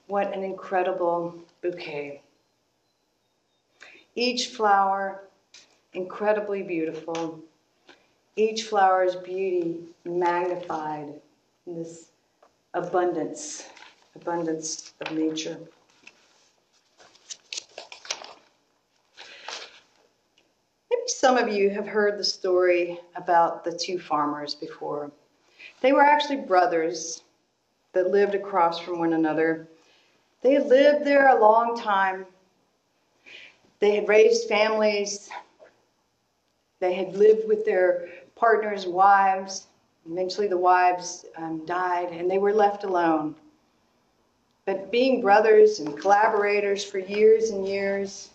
What an incredible bouquet. Each flower incredibly beautiful. Each flower's beauty magnified in this abundance of nature. Maybe some of you have heard the story about the two farmers before. They were actually brothers that lived across from one another. They had lived there a long time. They had raised families. They had lived with their partners' wives. Eventually the wives died and they were left alone. But being brothers and collaborators for years and years,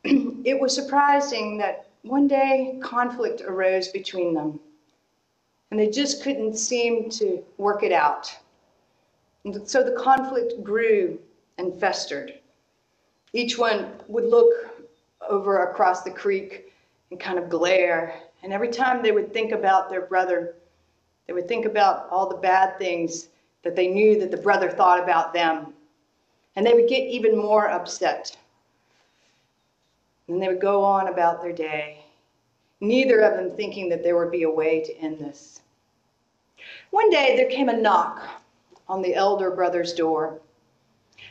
it was surprising that one day conflict arose between them. And they just couldn't seem to work it out. And so the conflict grew and festered. Each one would look over across the creek and kind of glare. And every time they would think about their brother, they would think about all the bad things that they knew that the brother thought about them. And they would get even more upset. And they would go on about their day, neither of them thinking that there would be a way to end this. One day there came a knock on the elder brother's door.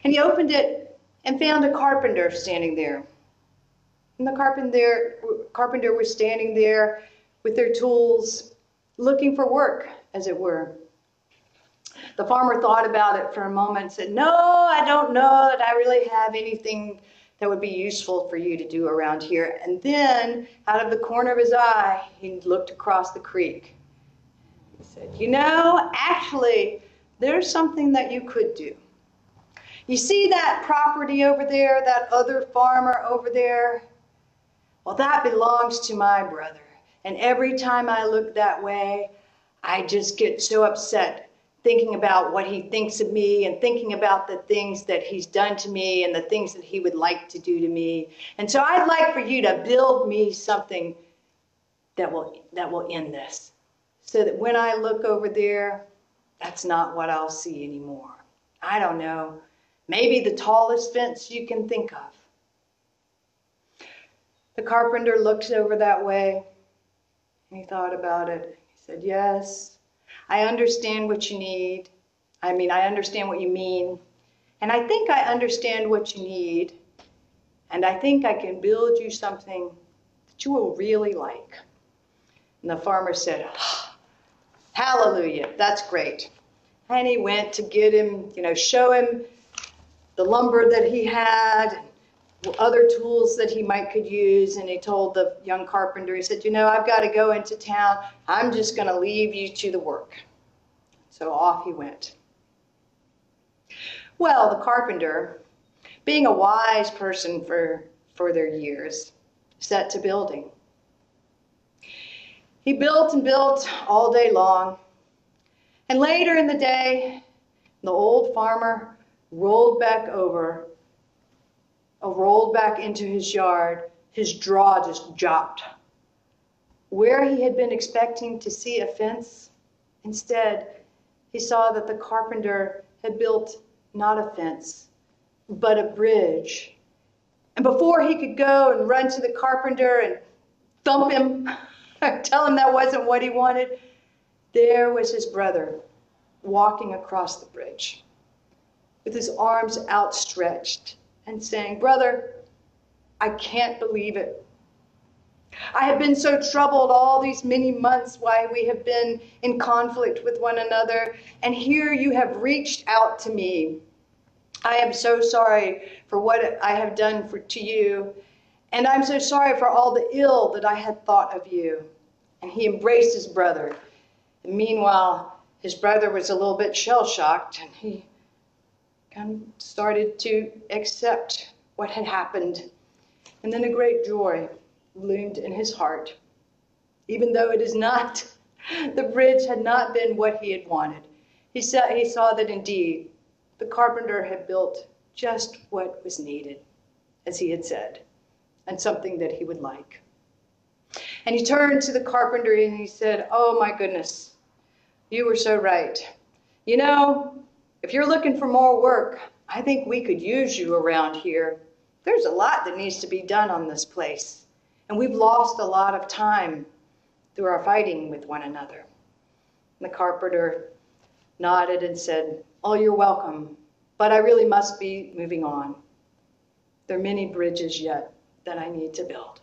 And he opened it and found a carpenter standing there. And the carpenter was standing there with their tools, looking for work, as it were. The farmer thought about it for a moment and said, "No, I don't know that I really have anything that would be useful for you to do around here." And then, out of the corner of his eye, he looked across the creek. He said, "You know, actually, there's something that you could do. You see that property over there, that other farmer over there? Well, that belongs to my brother. And every time I look that way, I just get so upset thinking about what he thinks of me and thinking about the things that he's done to me and the things that he would like to do to me. And so I'd like for you to build me something that will end this, so that when I look over there, that's not what I'll see anymore. I don't know, maybe the tallest fence you can think of." The carpenter looked over that way and he thought about it. He said, "Yes, I understand what you need. I understand what you mean. And I think I understand what you need. And I think I can build you something that you will really like." And the farmer said, "Hallelujah, that's great." And he went to get him, show him the lumber that he had, other tools that he could use. And he told the young carpenter, he said, "I've got to go into town. I'm just going to leave you to the work." So off he went. Well, the carpenter, being a wise person for their years, set to building. He built and built all day long. And later in the day, the old farmer rolled back into his yard. His jaw just dropped. Where he had been expecting to see a fence, instead, he saw that the carpenter had built not a fence, but a bridge. And before he could go and run to the carpenter and thump him, tell him that wasn't what he wanted, there was his brother walking across the bridge with his arms outstretched and saying, "Brother, I can't believe it. I have been so troubled all these many months while we have been in conflict with one another, and here you have reached out to me. I am so sorry for what I have done to you, and I'm so sorry for all the ill that I had thought of you." And he embraced his brother. And meanwhile, his brother was a little bit shell-shocked, and he kind of started to accept what had happened. And then a great joy bloomed in his heart, even though the bridge had not been what he had wanted. He saw that indeed the carpenter had built just what was needed, as he had said, and something that he would like. And he turned to the carpenter and he said, "Oh my goodness, you were so right. If you're looking for more work, I think we could use you around here. There's a lot that needs to be done on this place, and we've lost a lot of time through our fighting with one another." And the carpenter nodded and said, "Oh, you're welcome, but I really must be moving on. There are many bridges yet that I need to build."